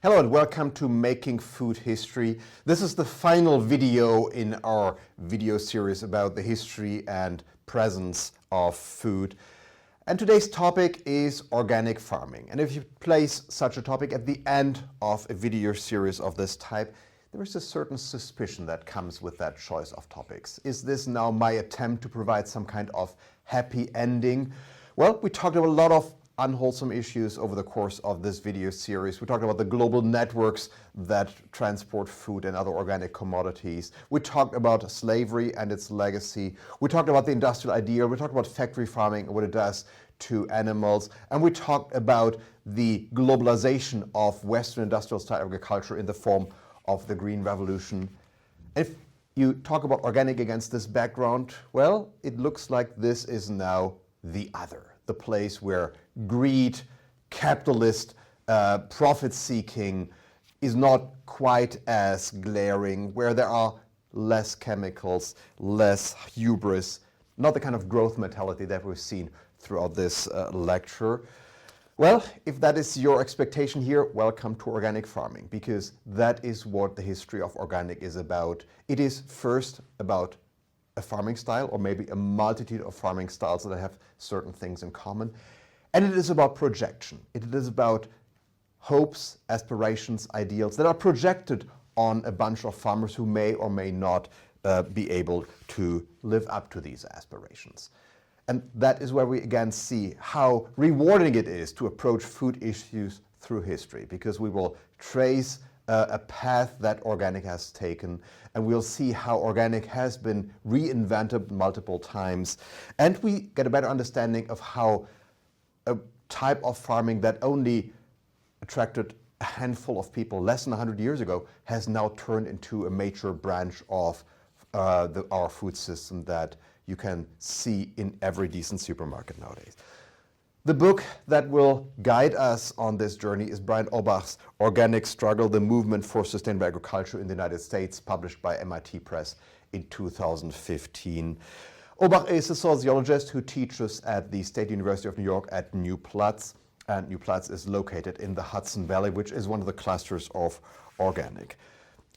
Hello and welcome to Making Food History. This is the final video in our video series about the history and presence of food. And today's topic is organic farming. And if you place such a topic at the end of a video series of this type, there is a certain suspicion that comes with that choice of topics. Is this now my attempt to provide some kind of happy ending? Well, we talked about a lot of unwholesome issues over the course of this video series. We talked about the global networks that transport food and other organic commodities. We talked about slavery and its legacy. We talked about the industrial ideal. We talked about factory farming and what it does to animals. And we talked about the globalization of Western industrial style agriculture in the form of the Green Revolution. If you talk about organic against this background, well, it looks like this is now the other. The place where greed, capitalist, profit-seeking is not quite as glaring, where there are less chemicals, less hubris, not the kind of growth mentality that we've seen throughout this lecture. Well, if that is your expectation here, welcome to organic farming, because that is what the history of organic is about. It is first about a farming style, or maybe a multitude of farming styles that have certain things in common. And it is about projection. It is about hopes, aspirations, ideals that are projected on a bunch of farmers who may or may not be able to live up to these aspirations. And that is where we again see how rewarding it is to approach food issues through history, because we will trace a path that organic has taken, and we'll see how organic has been reinvented multiple times, and we get a better understanding of how a type of farming that only attracted a handful of people less than 100 years ago has now turned into a major branch of our food system that you can see in every decent supermarket nowadays. The book that will guide us on this journey is Brian Obach's Organic Struggle, The Movement for Sustainable Agriculture in the United States, published by MIT Press in 2015. Obach is a sociologist who teaches at the State University of New York at New Platz, and New Platz is located in the Hudson Valley, which is one of the clusters of organic.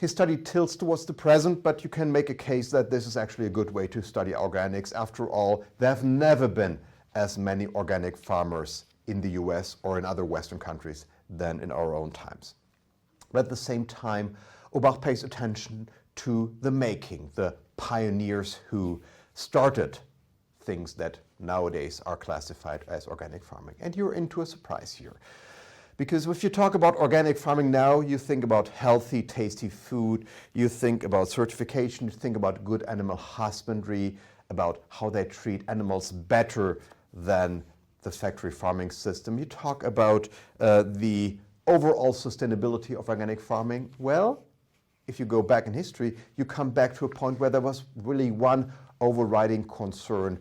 His study tilts towards the present, but you can make a case that this is actually a good way to study organics. After all, there have never been as many organic farmers in the US or in other Western countries than in our own times. But at the same time, Obach pays attention to the making, the pioneers who started things that nowadays are classified as organic farming. And you're into a surprise here. Because if you talk about organic farming now, you think about healthy, tasty food, you think about certification, you think about good animal husbandry, about how they treat animals better than the factory farming system. You talk about the overall sustainability of organic farming. Well, if you go back in history, you come back to a point where there was really one overriding concern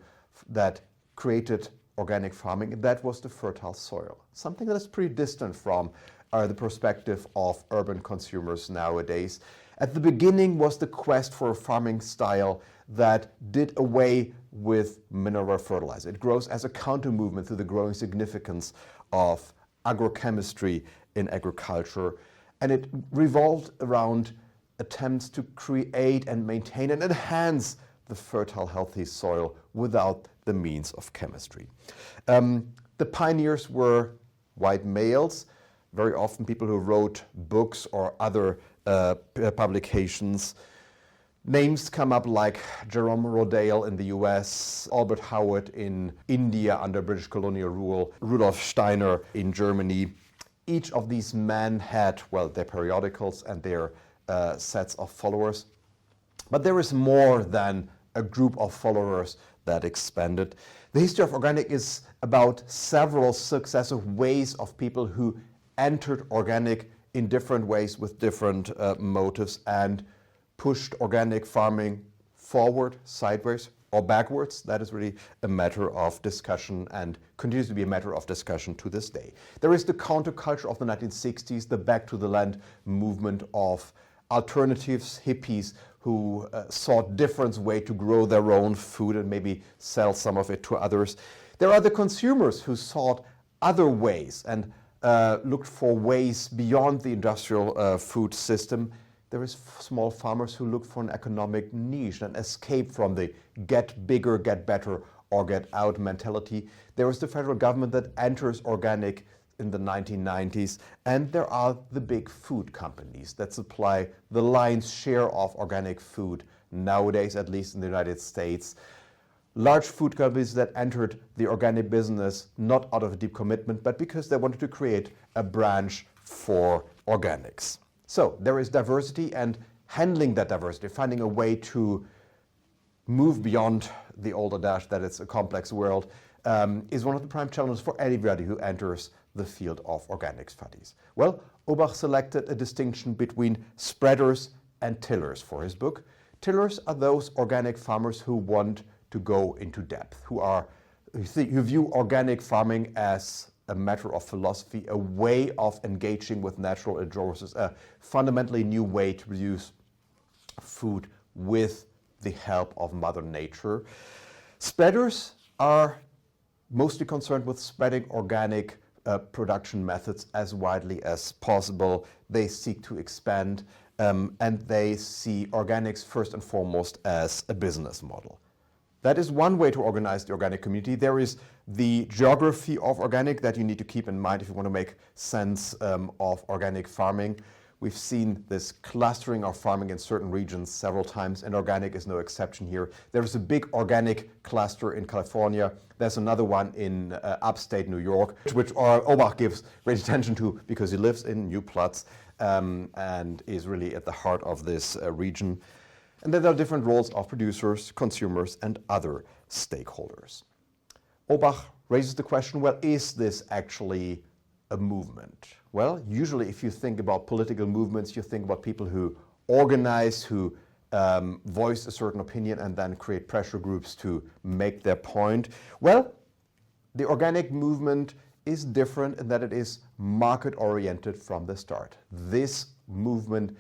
that created organic farming, and that was the fertile soil. Something that is pretty distant from the perspective of urban consumers nowadays. At the beginning was the quest for a farming style that did away with mineral fertilizer. It grows as a counter movement to the growing significance of agrochemistry in agriculture, and it revolved around attempts to create and maintain and enhance the fertile, healthy soil without the means of chemistry. The pioneers were white males, very often people who wrote books or other publications. Names come up like Jerome Rodale in the US, Albert Howard in India under British colonial rule, Rudolf Steiner in Germany. Each of these men had, well, their periodicals and their sets of followers. But there is more than a group of followers that expanded. The history of organic is about several successive ways of people who entered organic in different ways with different motives and pushed organic farming forward, sideways, or backwards. That is really a matter of discussion and continues to be a matter of discussion to this day. There is the counterculture of the 1960s, the Back to the Land movement of alternatives, hippies who sought different ways to grow their own food and maybe sell some of it to others. There are the consumers who sought other ways and looked for ways beyond the industrial food system. There is small farmers who look for an economic niche, an escape from the get bigger, get better, or get out mentality. There is the federal government that enters organic in the 1990s, and there are the big food companies that supply the lion's share of organic food nowadays, at least in the United States. Large food companies that entered the organic business not out of a deep commitment, but because they wanted to create a branch for organics. So there is diversity, and handling that diversity, finding a way to move beyond the old adage that it's a complex world, is one of the prime challenges for anybody who enters the field of organic studies. Well, Obach selected a distinction between spreaders and tillers for his book. Tillers are those organic farmers who want to go into depth, who view organic farming as a matter of philosophy, a way of engaging with natural resources, a fundamentally new way to produce food with the help of Mother Nature. Spreaders are mostly concerned with spreading organic production methods as widely as possible. They seek to expand, and they see organics first and foremost as a business model. That is one way to organize the organic community. There is the geography of organic that you need to keep in mind if you want to make sense of organic farming. We've seen this clustering of farming in certain regions several times, and organic is no exception here. There's a big organic cluster in California. There's another one in upstate New York, which Obach gives great attention to because he lives in New Platz and is really at the heart of this region. And then there are different roles of producers, consumers, and other stakeholders. Obach raises the question, well, is this actually a movement? Well, usually if you think about political movements, you think about people who organize, who voice a certain opinion and then create pressure groups to make their point. Well, the organic movement is different in that it is market-oriented from the start. This movement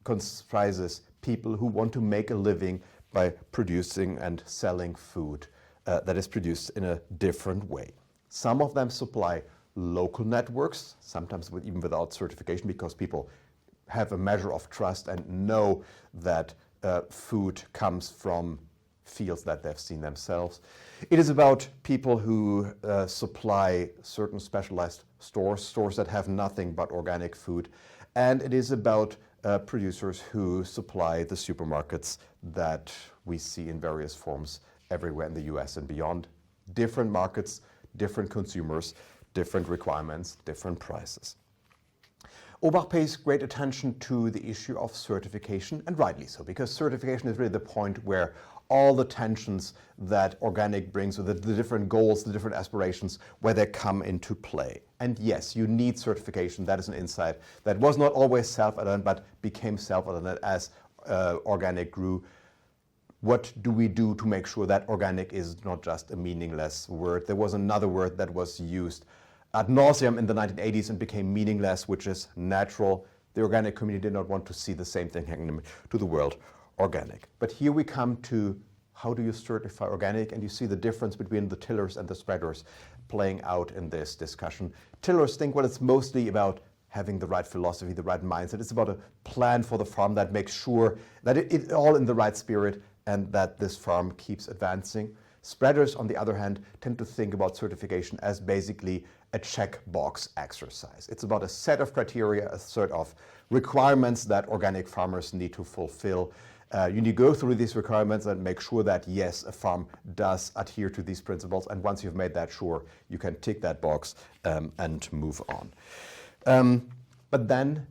comprises people who want to make a living by producing and selling food that is produced in a different way. Some of them supply local networks, sometimes even without certification, because people have a measure of trust and know that food comes from fields that they've seen themselves. It is about people who supply certain specialized stores that have nothing but organic food. And it is about producers who supply the supermarkets that we see in various forms everywhere in the US and beyond. Different markets, different consumers, different requirements, different prices. Obach pays great attention to the issue of certification, and rightly so, because certification is really the point where all the tensions that organic brings with the different goals, the different aspirations, where they come into play. And yes, you need certification. That is an insight that was not always self-evident, but became self-evident as organic grew. What do we do to make sure that organic is not just a meaningless word? There was another word that was used ad nauseum in the 1980s and became meaningless, which is natural. The organic community did not want to see the same thing happening to the world, organic. But here we come to how do you certify organic, and you see the difference between the tillers and the spreaders playing out in this discussion. Tillers think, well, it's mostly about having the right philosophy, the right mindset. It's about a plan for the farm that makes sure that it's all in the right spirit and that this farm keeps advancing. Spreaders, on the other hand, tend to think about certification as basically a checkbox exercise. It's about a set of criteria, a set of requirements that organic farmers need to fulfill. You need to go through these requirements and make sure that, yes, a farm does adhere to these principles. And once you've made that sure, you can tick that box and move on. But then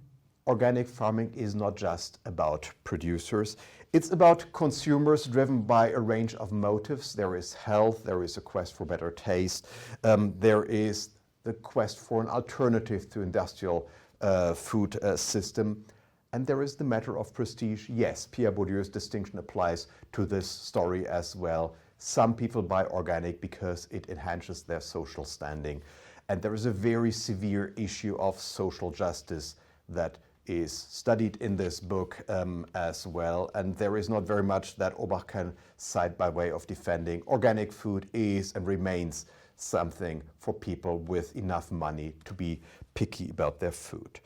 organic farming is not just about producers. It's about consumers driven by a range of motives. There is health, there is a quest for better taste, there is the quest for an alternative to industrial food system, and there is the matter of prestige. Yes, Pierre Bourdieu's distinction applies to this story as well. Some people buy organic because it enhances their social standing, and there is a very severe issue of social justice that is studied in this book as well, and there is not very much that Obach can cite by way of defending. Organic food is and remains something for people with enough money to be picky about their food.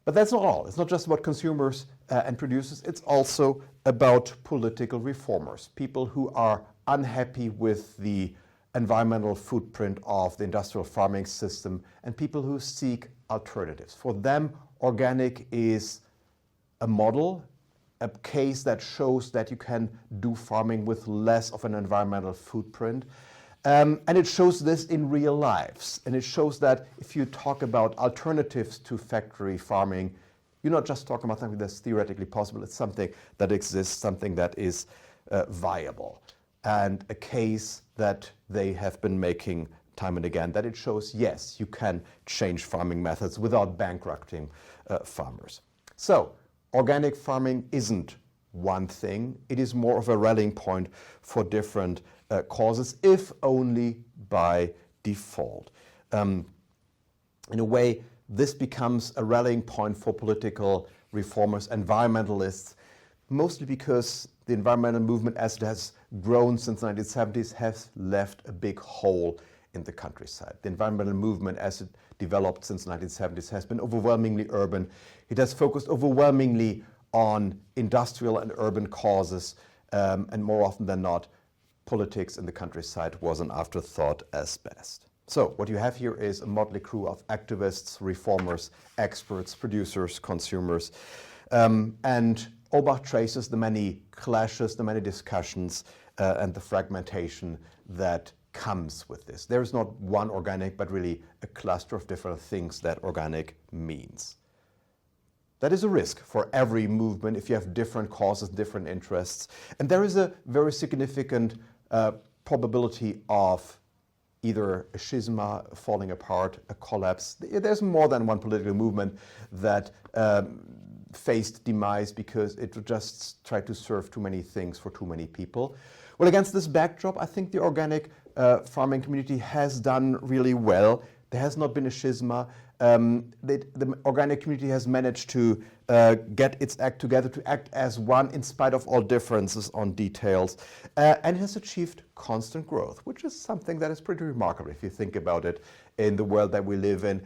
But that's not all. It's not just about consumers and producers. It's also about political reformers, people who are unhappy with the environmental footprint of the industrial farming system, and people who seek alternatives. For them, organic is a model, a case that shows that you can do farming with less of an environmental footprint. And it shows this in real lives. And it shows that if you talk about alternatives to factory farming, you're not just talking about something that's theoretically possible. It's something that exists, something that is viable. And a case that they have been making time and again, that it shows, yes, you can change farming methods without bankrupting farmers. So organic farming isn't one thing. It is more of a rallying point for different causes, if only by default. In a way, this becomes a rallying point for political reformers, environmentalists, mostly because the environmental movement, as it has grown since the 1970s, has left a big hole in the countryside. The environmental movement, as it developed since the 1970s, has been overwhelmingly urban. It has focused overwhelmingly on industrial and urban causes, and more often than not, politics in the countryside was an afterthought as best. So what you have here is a motley crew of activists, reformers, experts, producers, consumers, and Obach traces the many clashes, the many discussions, and the fragmentation that comes with this. There is not one organic, but really a cluster of different things that organic means. That is a risk for every movement if you have different causes, different interests. And there is a very significant probability of either a schisma, falling apart, a collapse. There's more than one political movement that faced demise because it just tried to serve too many things for too many people. Well, against this backdrop, I think the organic farming community has done really well. There has not been a schisma. The organic community has managed to get its act together, to act as one in spite of all differences on details, and has achieved constant growth, which is something that is pretty remarkable if you think about it in the world that we live in.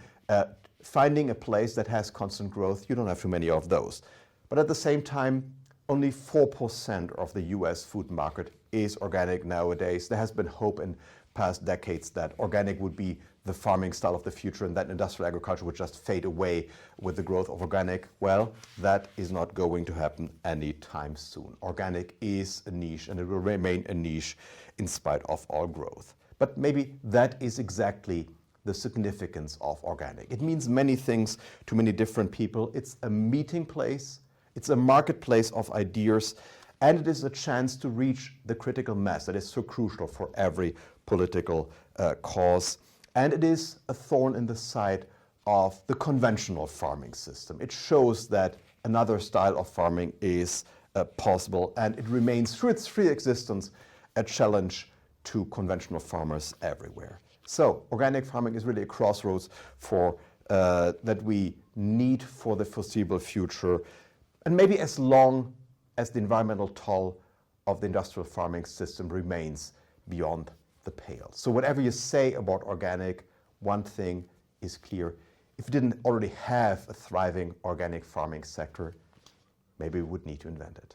Finding a place that has constant growth, you don't have too many of those. But at the same time, only 4% of the US food market is organic nowadays. There has been hope in past decades that organic would be the farming style of the future and that industrial agriculture would just fade away with the growth of organic. Well, that is not going to happen anytime soon. Organic is a niche and it will remain a niche in spite of all growth. But maybe that is exactly the significance of organic. It means many things to many different people. It's a meeting place, it's a marketplace of ideas, and it is a chance to reach the critical mass that is so crucial for every political cause. And it is a thorn in the side of the conventional farming system. It shows that another style of farming is possible, and it remains, through its free existence, a challenge to conventional farmers everywhere. So organic farming is really a crossroads for that we need for the foreseeable future, and maybe as long as the environmental toll of the industrial farming system remains beyond the pale. So whatever you say about organic, one thing is clear. If we didn't already have a thriving organic farming sector, maybe we would need to invent it.